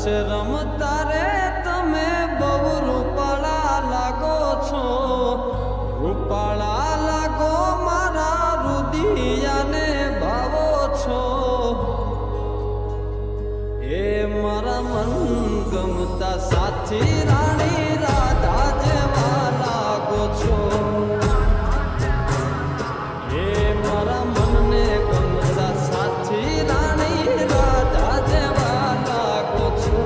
રમતા રે તમે બહુ રૂપાળા લાગો છો, રૂપાળા લાગો મારા રુદિયાને ભાવો છો. એ મારા મન ગમતા સાથી રાણી રાધા જેવા લાગો છો. એ મારા મનને ગમતા સાથી રાણી રાધા જેવા લાગો છો.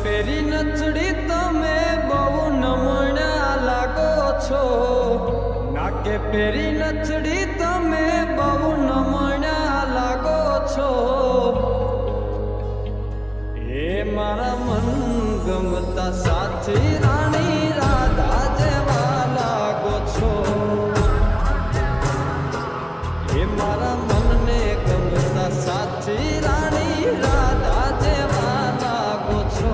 પેરી નચડી તમે બહુ નમણા લાગો છો. નાકે પેરી નચડી તમે બહુ નમણા લાગો છો. એ મારા મન ગમતા સાથી રાણી રાધા જેવા લાગો છો. એ મારા મનને ગમતા સાથી રાણી રાધા જેવા લાગો છો.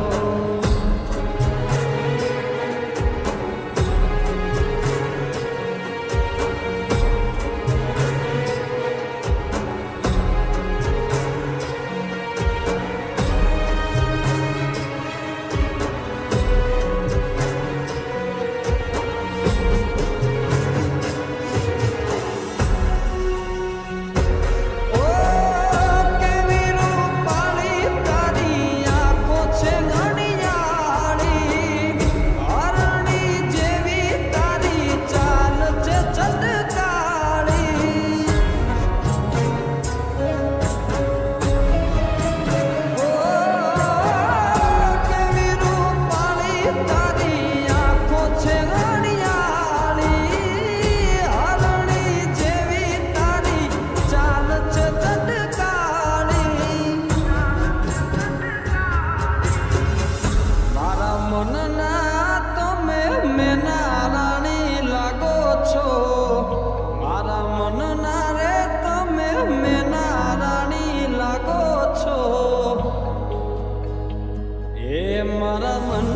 મારા મન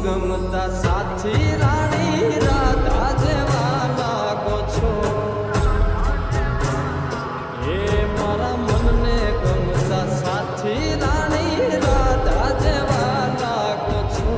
ગમતા સાથી રાણી રાધા જેવા લાગો છો. એ મારા મનને ગમતા સાથી રાણી રાધા જેવા લાગો છો.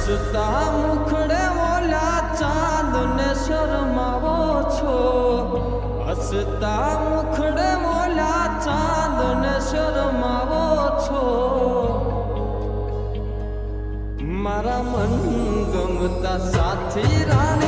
હસતા મુખડે ઓલા ચાંદને શરમાવો છો. હસતા મુખડે ઓલા ચાંદને શરમાવો છો. મારા મન ગમતા સાથી રાણી